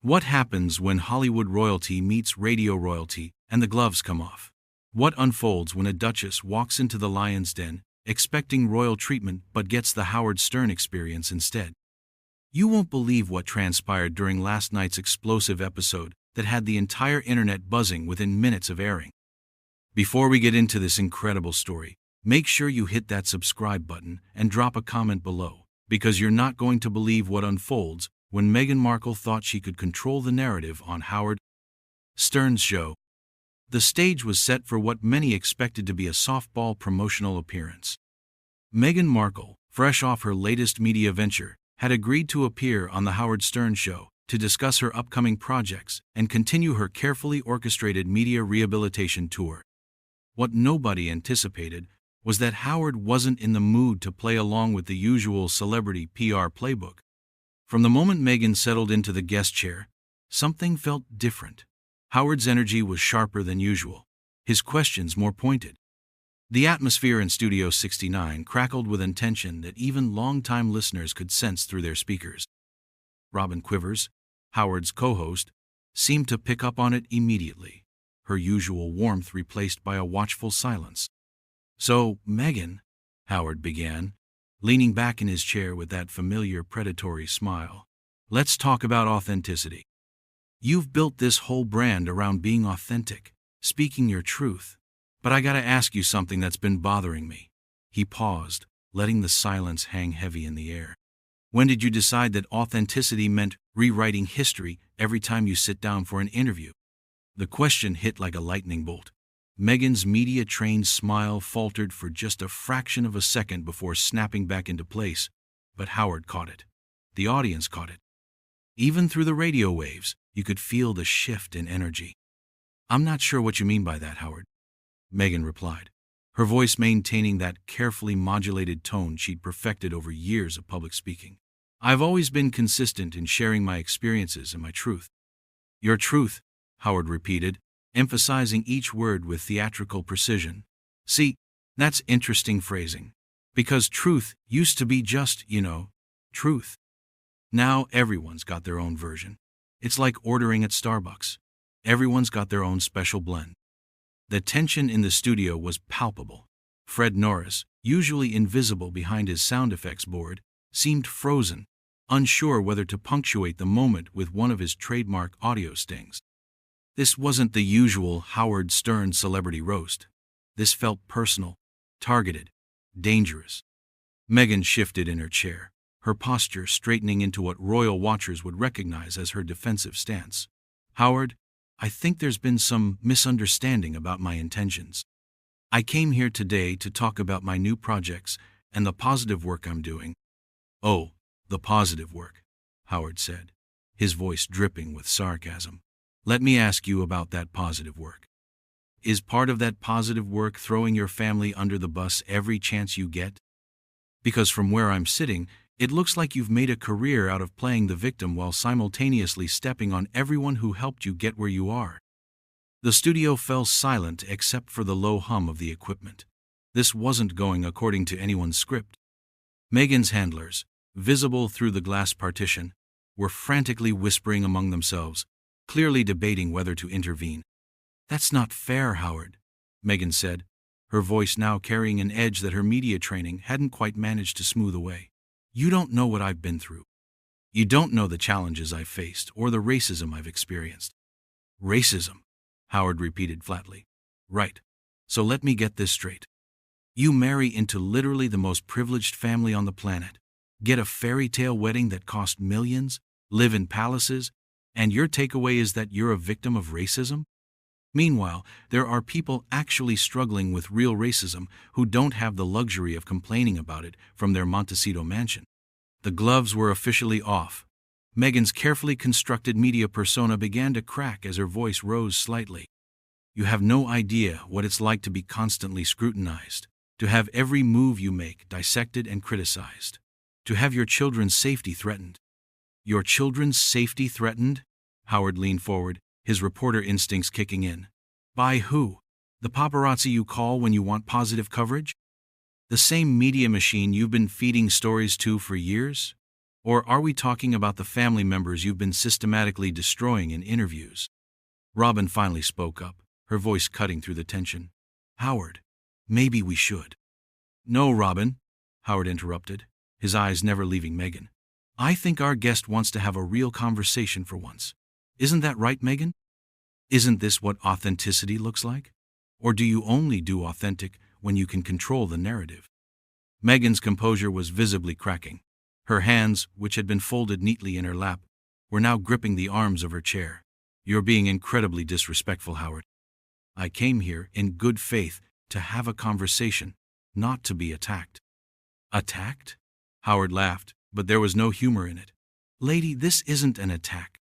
What happens when Hollywood royalty meets radio royalty and the gloves come off? What unfolds when a duchess walks into the lion's den, expecting royal treatment but gets the Howard Stern experience instead? You won't believe what transpired during last night's explosive episode that had the entire internet buzzing within minutes of airing. Before we get into this incredible story, make sure you hit that subscribe button and drop a comment below, because you're not going to believe what unfolds when Meghan Markle thought she could control the narrative on Howard Stern's show. The stage was set for what many expected to be a softball promotional appearance. Meghan Markle, fresh off her latest media venture, had agreed to appear on the Howard Stern show to discuss her upcoming projects and continue her carefully orchestrated media rehabilitation tour. What nobody anticipated was that Howard wasn't in the mood to play along with the usual celebrity PR playbook. From the moment Meghan settled into the guest chair, something felt different. Howard's energy was sharper than usual, his questions more pointed. The atmosphere in Studio 69 crackled with intention that even longtime listeners could sense through their speakers. Robin Quivers, Howard's co-host, seemed to pick up on it immediately, her usual warmth replaced by a watchful silence. "So, Meghan," Howard began, leaning back in his chair with that familiar predatory smile, "let's talk about authenticity. You've built this whole brand around being authentic, speaking your truth. But I gotta ask you something that's been bothering me." He paused, letting the silence hang heavy in the air. "When did you decide that authenticity meant rewriting history every time you sit down for an interview?" The question hit like a lightning bolt. Meghan's media-trained smile faltered for just a fraction of a second before snapping back into place, but Howard caught it. The audience caught it. Even through the radio waves, you could feel the shift in energy. "I'm not sure what you mean by that, Howard," Meghan replied, her voice maintaining that carefully modulated tone she'd perfected over years of public speaking. "I've always been consistent in sharing my experiences and my truth." "Your truth," Howard repeated, emphasizing each word with theatrical precision. "See, that's interesting phrasing. Because truth used to be just, truth. Now everyone's got their own version. It's like ordering at Starbucks. Everyone's got their own special blend." The tension in the studio was palpable. Fred Norris, usually invisible behind his sound effects board, seemed frozen, unsure whether to punctuate the moment with one of his trademark audio stings. This wasn't the usual Howard Stern celebrity roast. This felt personal, targeted, dangerous. Meghan shifted in her chair, her posture straightening into what royal watchers would recognize as her defensive stance. "Howard, I think there's been some misunderstanding about my intentions. I came here today to talk about my new projects and the positive work I'm doing." "Oh, the positive work," Howard said, his voice dripping with sarcasm. "Let me ask you about that positive work. Is part of that positive work throwing your family under the bus every chance you get? Because from where I'm sitting, it looks like you've made a career out of playing the victim while simultaneously stepping on everyone who helped you get where you are." The studio fell silent except for the low hum of the equipment. This wasn't going according to anyone's script. Meghan's handlers, visible through the glass partition, were frantically whispering among themselves, clearly debating whether to intervene. "That's not fair, Howard," Meghan said, her voice now carrying an edge that her media training hadn't quite managed to smooth away. "You don't know what I've been through. You don't know the challenges I've faced or the racism I've experienced." "Racism," Howard repeated flatly. "Right. So let me get this straight. You marry into literally the most privileged family on the planet, get a fairy tale wedding that cost millions, live in palaces, and your takeaway is that you're a victim of racism? Meanwhile, there are people actually struggling with real racism who don't have the luxury of complaining about it from their Montecito mansion." The gloves were officially off. Meghan's carefully constructed media persona began to crack as her voice rose slightly. "You have no idea what it's like to be constantly scrutinized, to have every move you make dissected and criticized, to have your children's safety threatened." "Your children's safety threatened?" Howard leaned forward, his reporter instincts kicking in. "By who? The paparazzi you call when you want positive coverage? The same media machine you've been feeding stories to for years?" Or are we talking about the family members you've been systematically destroying in interviews? Robin finally spoke up, her voice cutting through the tension. Howard, maybe we should. No, Robin, Howard interrupted, his eyes never leaving Meghan. I think our guest wants to have a real conversation for once. Isn't that right, Meghan? Isn't this what authenticity looks like? Or do you only do authentic when you can control the narrative? Meghan's composure was visibly cracking. Her hands, which had been folded neatly in her lap, were now gripping the arms of her chair. You're being incredibly disrespectful, Howard. I came here in good faith to have a conversation, not to be attacked. Attacked? Howard laughed, but there was no humor in it. Lady, this isn't an attack.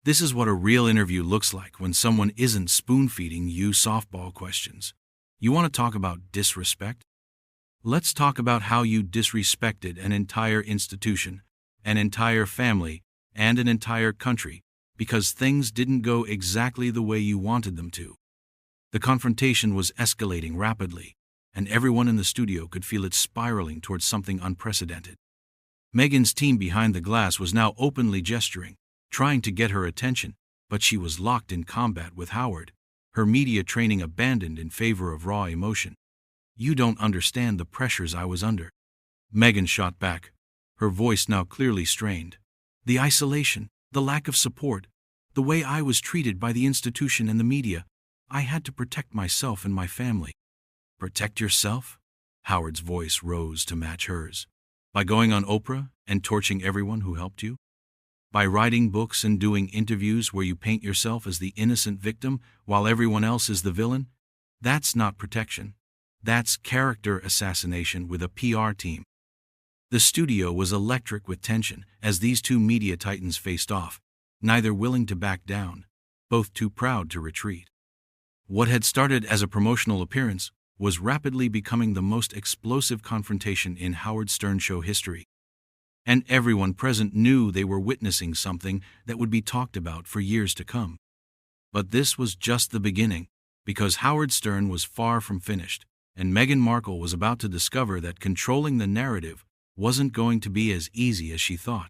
This is what a real interview looks like when someone isn't spoon-feeding you softball questions. You want to talk about disrespect? Let's talk about how you disrespected an entire institution, an entire family, and an entire country, because things didn't go exactly the way you wanted them to. The confrontation was escalating rapidly, and everyone in the studio could feel it spiraling towards something unprecedented. Meghan's team behind the glass was now openly gesturing, trying to get her attention, but she was locked in combat with Howard, her media training abandoned in favor of raw emotion. You don't understand the pressures I was under. Meghan shot back, her voice now clearly strained. The isolation, the lack of support, the way I was treated by the institution and the media, I had to protect myself and my family. Protect yourself? Howard's voice rose to match hers. By going on Oprah and torching everyone who helped you? By writing books and doing interviews where you paint yourself as the innocent victim while everyone else is the villain? That's not protection. That's character assassination with a PR team. The studio was electric with tension as these two media titans faced off, neither willing to back down, both too proud to retreat. What had started as a promotional appearance was rapidly becoming the most explosive confrontation in Howard Stern show history. And everyone present knew they were witnessing something that would be talked about for years to come. But this was just the beginning, because Howard Stern was far from finished, and Meghan Markle was about to discover that controlling the narrative wasn't going to be as easy as she thought.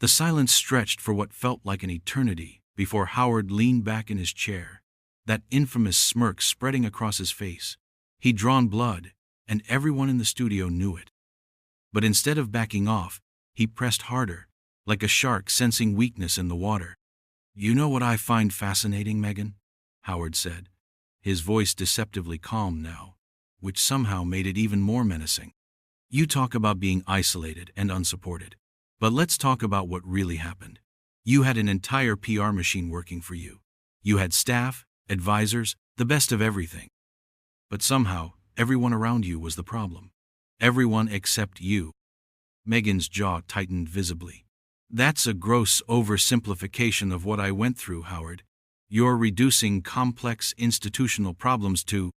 The silence stretched for what felt like an eternity before Howard leaned back in his chair, that infamous smirk spreading across his face. He'd drawn blood, and everyone in the studio knew it. But instead of backing off, he pressed harder, like a shark sensing weakness in the water. You know what I find fascinating, Meghan? Howard said, his voice deceptively calm now, which somehow made it even more menacing. You talk about being isolated and unsupported, but let's talk about what really happened. You had an entire PR machine working for you. You had staff, advisors, the best of everything. But somehow, everyone around you was the problem. Everyone except you. Meghan's jaw tightened visibly. That's a gross oversimplification of what I went through, Howard. You're reducing complex institutional problems to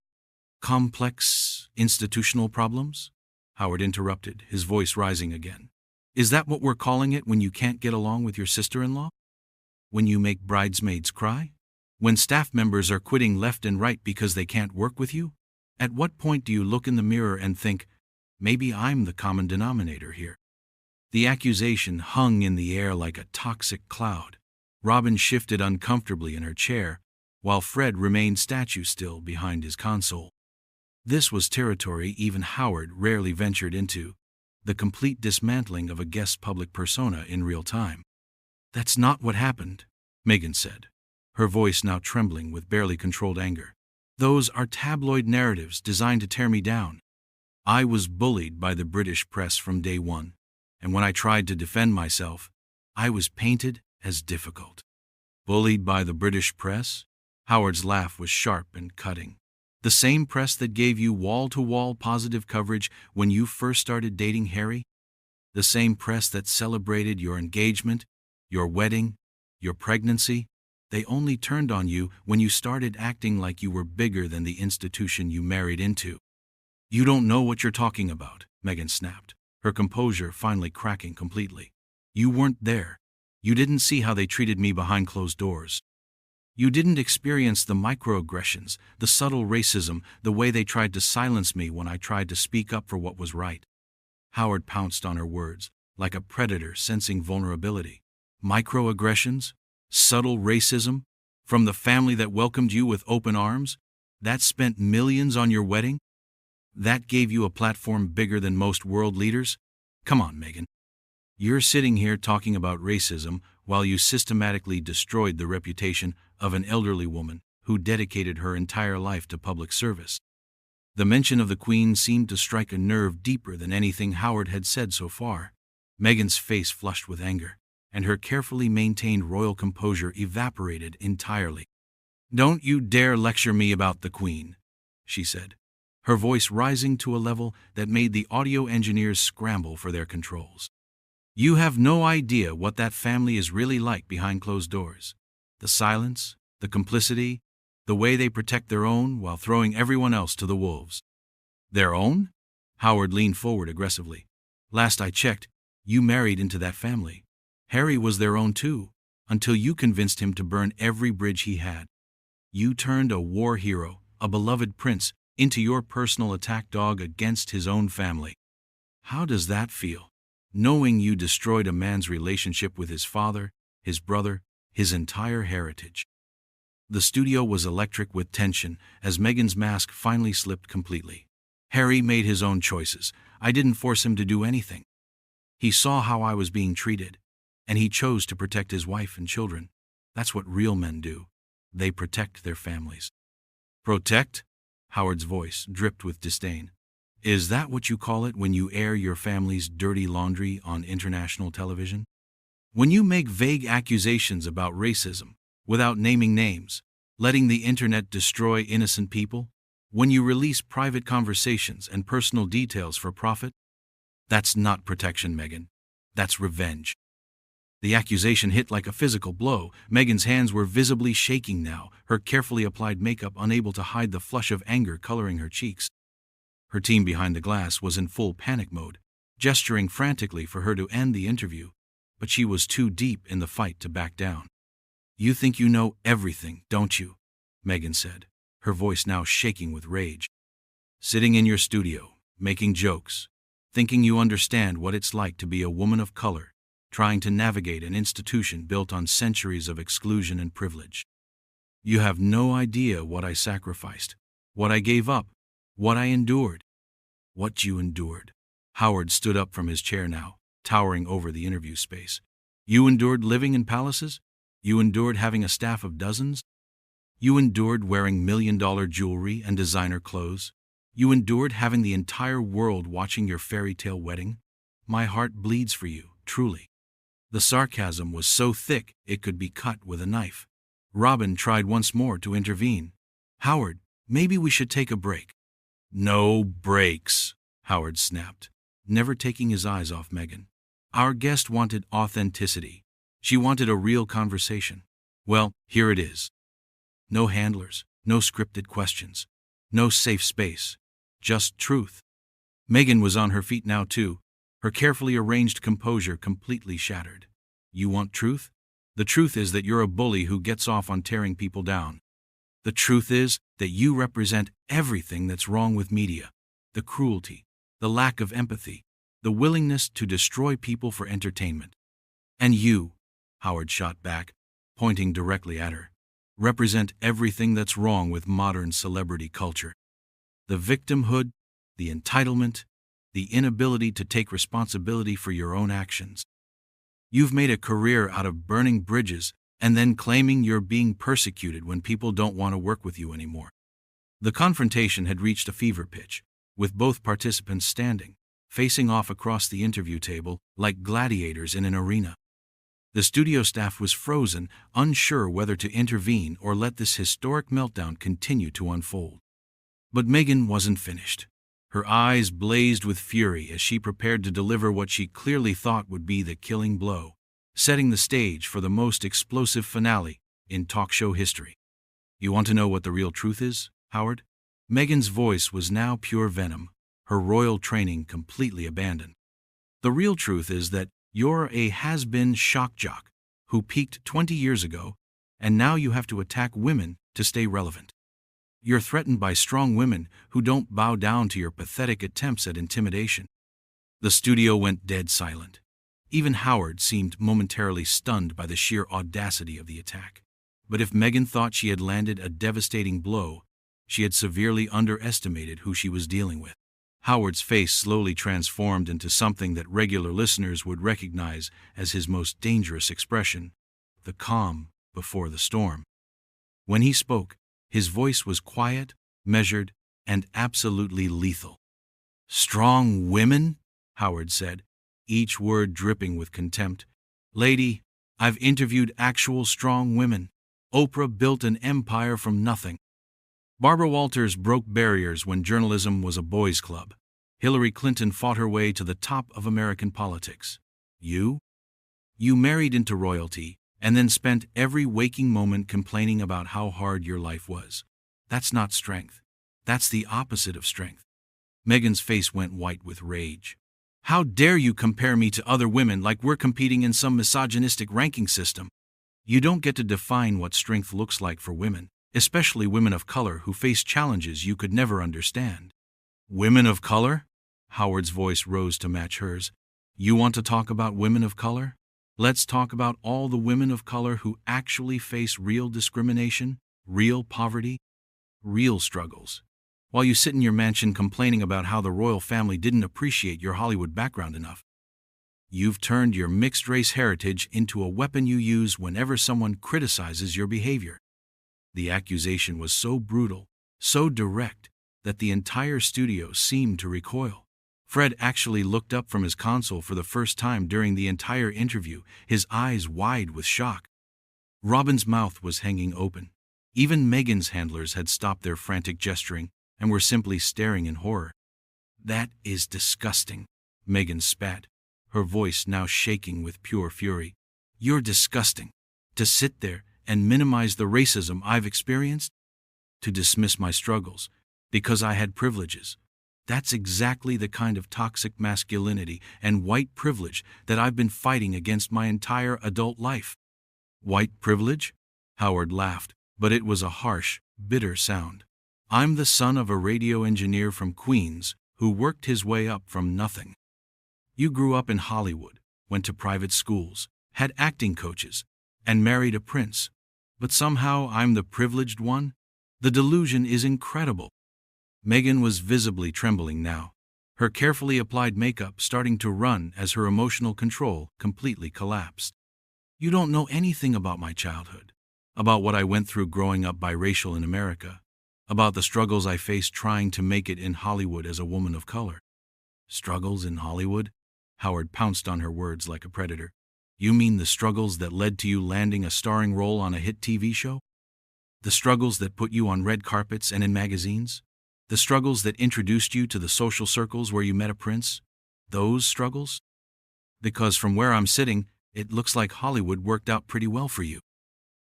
complex institutional problems? Howard interrupted, his voice rising again. Is that what we're calling it when you can't get along with your sister-in-law? When you make bridesmaids cry? When staff members are quitting left and right because they can't work with you? At what point do you look in the mirror and think, maybe I'm the common denominator here? The accusation hung in the air like a toxic cloud. Robin shifted uncomfortably in her chair, while Fred remained statue-still behind his console. This was territory even Howard rarely ventured into, the complete dismantling of a guest's public persona in real time. That's not what happened, Meghan said, her voice now trembling with barely controlled anger. Those are tabloid narratives designed to tear me down. I was bullied by the British press from day one, and when I tried to defend myself, I was painted as difficult. Bullied by the British press? Howard's laugh was sharp and cutting. The same press that gave you wall-to-wall positive coverage when you first started dating Harry? The same press that celebrated your engagement, your wedding, your pregnancy? They only turned on you when you started acting like you were bigger than the institution you married into. You don't know what you're talking about, Meghan snapped, her composure finally cracking completely. You weren't there. You didn't see how they treated me behind closed doors. You didn't experience the microaggressions, the subtle racism, the way they tried to silence me when I tried to speak up for what was right. Howard pounced on her words, like a predator sensing vulnerability. Microaggressions? Subtle racism? From the family that welcomed you with open arms? That spent millions on your wedding? That gave you a platform bigger than most world leaders? Come on, Meghan. You're sitting here talking about racism while you systematically destroyed the reputation of an elderly woman who dedicated her entire life to public service. The mention of the Queen seemed to strike a nerve deeper than anything Howard had said so far. Meghan's face flushed with anger, and her carefully maintained royal composure evaporated entirely. "Don't you dare lecture me about the Queen," she said, her voice rising to a level that made the audio engineers scramble for their controls. "You have no idea what that family is really like behind closed doors. The silence, the complicity, the way they protect their own while throwing everyone else to the wolves." "Their own?" Howard leaned forward aggressively. "Last I checked, you married into that family. Harry was their own too, until you convinced him to burn every bridge he had. You turned a war hero, a beloved prince, into your personal attack dog against his own family. How does that feel, knowing you destroyed a man's relationship with his father, his brother, his entire heritage?" The studio was electric with tension as Meghan's mask finally slipped completely. "Harry made his own choices. I didn't force him to do anything. He saw how I was being treated, and he chose to protect his wife and children. That's what real men do. They protect their families." "Protect?" Howard's voice dripped with disdain. "Is that what you call it when you air your family's dirty laundry on international television? When you make vague accusations about racism without naming names, letting the internet destroy innocent people? When you release private conversations and personal details for profit? That's not protection, Meghan. That's revenge." The accusation hit like a physical blow. Meghan's hands were visibly shaking now, her carefully applied makeup unable to hide the flush of anger coloring her cheeks. Her team behind the glass was in full panic mode, gesturing frantically for her to end the interview, but she was too deep in the fight to back down. "You think you know everything, don't you?" Meghan said, her voice now shaking with rage. "Sitting in your studio, making jokes, thinking you understand what it's like to be a woman of color, trying to navigate an institution built on centuries of exclusion and privilege. You have no idea what I sacrificed, what I gave up, what I endured." "What you endured?" Howard stood up from his chair now, towering over the interview space. "You endured living in palaces? You endured having a staff of dozens? You endured wearing million-dollar jewelry and designer clothes? You endured having the entire world watching your fairy tale wedding? My heart bleeds for you, truly." The sarcasm was so thick it could be cut with a knife. Robin tried once more to intervene. "Howard, maybe we should take a break." "No breaks," Howard snapped, never taking his eyes off Meghan. "Our guest wanted authenticity. She wanted a real conversation. Well, here it is. No handlers, no scripted questions, no safe space, just truth." Meghan was on her feet now too, her carefully arranged composure completely shattered. "You want truth? The truth is that you're a bully who gets off on tearing people down. The truth is that you represent everything that's wrong with media. The cruelty, the lack of empathy, the willingness to destroy people for entertainment. And you," Howard shot back, pointing directly at her, "represent everything that's wrong with modern celebrity culture. The victimhood, the entitlement, the inability to take responsibility for your own actions. You've made a career out of burning bridges and then claiming you're being persecuted when people don't want to work with you anymore." The confrontation had reached a fever pitch, with both participants standing, facing off across the interview table like gladiators in an arena. The studio staff was frozen, unsure whether to intervene or let this historic meltdown continue to unfold. But Meghan wasn't finished. Her eyes blazed with fury as she prepared to deliver what she clearly thought would be the killing blow, setting the stage for the most explosive finale in talk show history. "You want to know what the real truth is, Howard?" Meghan's voice was now pure venom, her royal training completely abandoned. "The real truth is that you're a has-been shock jock who peaked 20 years ago, and now you have to attack women to stay relevant. You're threatened by strong women who don't bow down to your pathetic attempts at intimidation." The studio went dead silent. Even Howard seemed momentarily stunned by the sheer audacity of the attack. But if Meghan thought she had landed a devastating blow, she had severely underestimated who she was dealing with. Howard's face slowly transformed into something that regular listeners would recognize as his most dangerous expression, the calm before the storm. When he spoke, his voice was quiet, measured, and absolutely lethal. "Strong women?" Howard said, each word dripping with contempt. "Lady, I've interviewed actual strong women. Oprah built an empire from nothing. Barbara Walters broke barriers when journalism was a boys' club. Hillary Clinton fought her way to the top of American politics. You? You married into royalty and then spent every waking moment complaining about how hard your life was. That's not strength. That's the opposite of strength." Meghan's face went white with rage. "How dare you compare me to other women like we're competing in some misogynistic ranking system? You don't get to define what strength looks like for women, especially women of color who face challenges you could never understand." "Women of color?" Howard's voice rose to match hers. "You want to talk about women of color? Let's talk about all the women of color who actually face real discrimination, real poverty, real struggles, while you sit in your mansion complaining about how the royal family didn't appreciate your Hollywood background enough. You've turned your mixed-race heritage into a weapon you use whenever someone criticizes your behavior." The accusation was so brutal, so direct, that the entire studio seemed to recoil. Fred actually looked up from his console for the first time during the entire interview, his eyes wide with shock. Robin's mouth was hanging open. Even Meghan's handlers had stopped their frantic gesturing and were simply staring in horror. "That is disgusting," Meghan spat, her voice now shaking with pure fury. "You're disgusting. To sit there and minimize the racism I've experienced? To dismiss my struggles because I had privileges. That's exactly the kind of toxic masculinity and white privilege that I've been fighting against my entire adult life." "White privilege?" Howard laughed, but it was a harsh, bitter sound. "I'm the son of a radio engineer from Queens who worked his way up from nothing. You grew up in Hollywood, went to private schools, had acting coaches, and married a prince. But somehow I'm the privileged one? The delusion is incredible." Meghan was visibly trembling now, her carefully applied makeup starting to run as her emotional control completely collapsed. "You don't know anything about my childhood, about what I went through growing up biracial in America, about the struggles I faced trying to make it in Hollywood as a woman of color." "Struggles in Hollywood?" Howard pounced on her words like a predator. "You mean the struggles that led to you landing a starring role on a hit TV show? The struggles that put you on red carpets and in magazines? The struggles that introduced you to the social circles where you met a prince? Those struggles? Because from where I'm sitting, it looks like Hollywood worked out pretty well for you."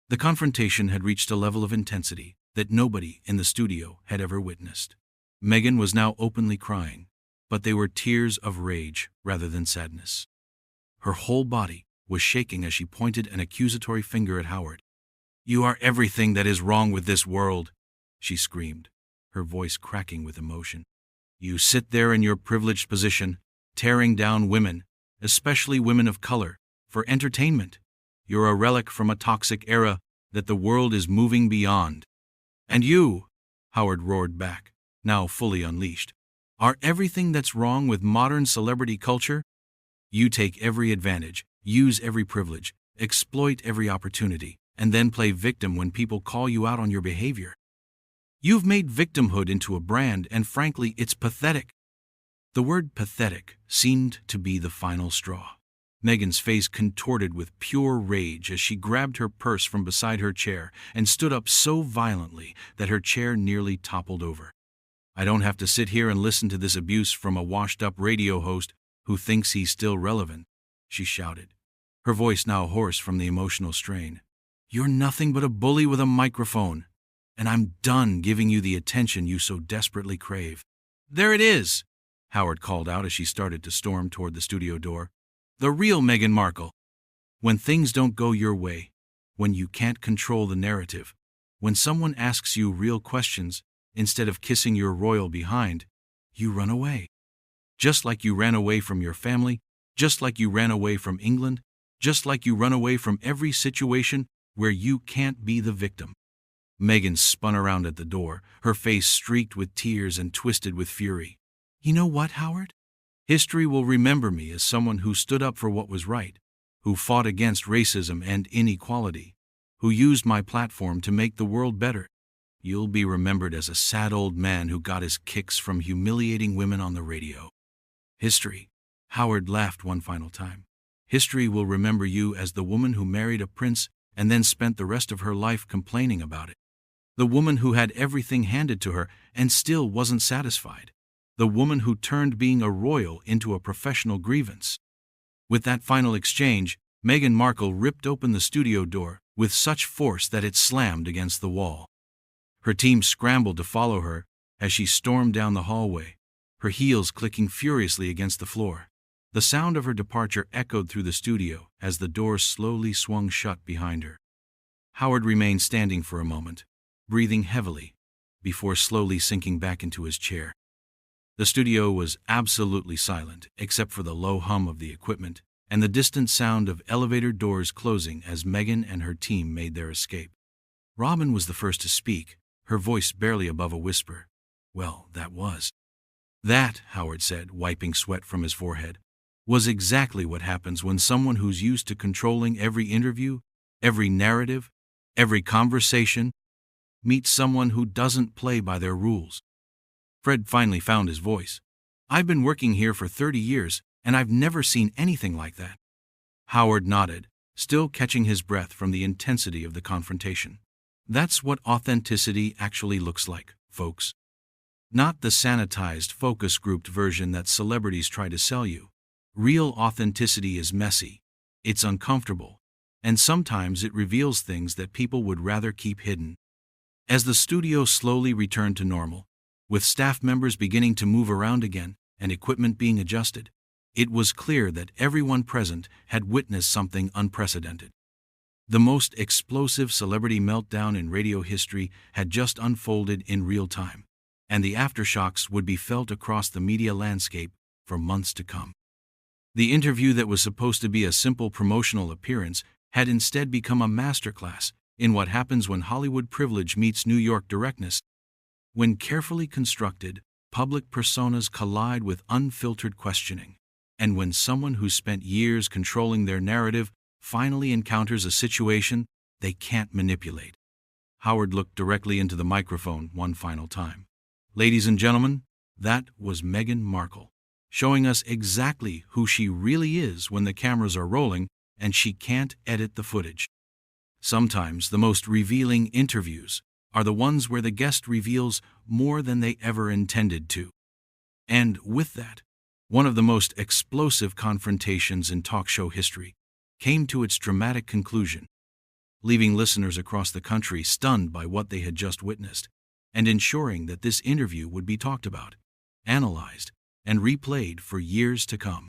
The confrontation had reached a level of intensity that nobody in the studio had ever witnessed. Meghan was now openly crying, but they were tears of rage rather than sadness. Her whole body was shaking as she pointed an accusatory finger at Howard. "You are everything that is wrong with this world," she screamed, her voice cracking with emotion. "You sit there in your privileged position, tearing down women, especially women of color, for entertainment. You're a relic from a toxic era that the world is moving beyond. And you," Howard roared back, now fully unleashed, "are everything that's wrong with modern celebrity culture. You take every advantage, use every privilege, exploit every opportunity, and then play victim when people call you out on your behavior. You've made victimhood into a brand, and frankly, it's pathetic." The word pathetic seemed to be the final straw. Meghan's face contorted with pure rage as she grabbed her purse from beside her chair and stood up so violently that her chair nearly toppled over. "I don't have to sit here and listen to this abuse from a washed-up radio host who thinks he's still relevant," she shouted, her voice now hoarse from the emotional strain. "You're nothing but a bully with a microphone, and I'm done giving you the attention you so desperately crave." "There it is," Howard called out as she started to storm toward the studio door. "The real Meghan Markle. When things don't go your way, when you can't control the narrative, when someone asks you real questions, instead of kissing your royal behind, you run away. Just like you ran away from your family Just like you ran away from England, just like you run away from every situation where you can't be the victim. Meghan spun around at the door, her face streaked with tears and twisted with fury. You know what, Howard? History will remember me as someone who stood up for what was right, who fought against racism and inequality, who used my platform to make the world better. You'll be remembered as a sad old man who got his kicks from humiliating women on the radio. History. Howard laughed one final time. History will remember you as the woman who married a prince and then spent the rest of her life complaining about it. The woman who had everything handed to her and still wasn't satisfied. The woman who turned being a royal into a professional grievance. With that final exchange, Meghan Markle ripped open the studio door with such force that it slammed against the wall. Her team scrambled to follow her as she stormed down the hallway, her heels clicking furiously against the floor. The sound of her departure echoed through the studio as the door slowly swung shut behind her. Howard remained standing for a moment, breathing heavily, before slowly sinking back into his chair. The studio was absolutely silent, except for the low hum of the equipment and the distant sound of elevator doors closing as Meghan and her team made their escape. Robin was the first to speak, her voice barely above a whisper. Well, that, Howard said, wiping sweat from his forehead, was exactly what happens when someone who's used to controlling every interview, every narrative, every conversation, meets someone who doesn't play by their rules. Fred finally found his voice. I've been working here for 30 years, and I've never seen anything like that. Howard nodded, still catching his breath from the intensity of the confrontation. That's what authenticity actually looks like, folks. Not the sanitized, focus-grouped version that celebrities try to sell you. Real authenticity is messy, it's uncomfortable, and sometimes it reveals things that people would rather keep hidden. As the studio slowly returned to normal, with staff members beginning to move around again and equipment being adjusted, it was clear that everyone present had witnessed something unprecedented. The most explosive celebrity meltdown in radio history had just unfolded in real time, and the aftershocks would be felt across the media landscape for months to come. The interview that was supposed to be a simple promotional appearance had instead become a masterclass in what happens when Hollywood privilege meets New York directness. When carefully constructed, public personas collide with unfiltered questioning, and when someone who spent years controlling their narrative finally encounters a situation they can't manipulate. Howard looked directly into the microphone one final time. Ladies and gentlemen, that was Meghan Markle, showing us exactly who she really is when the cameras are rolling and she can't edit the footage. Sometimes the most revealing interviews are the ones where the guest reveals more than they ever intended to. And with that, one of the most explosive confrontations in talk show history came to its dramatic conclusion, leaving listeners across the country stunned by what they had just witnessed, and ensuring that this interview would be talked about, analyzed, and replayed for years to come.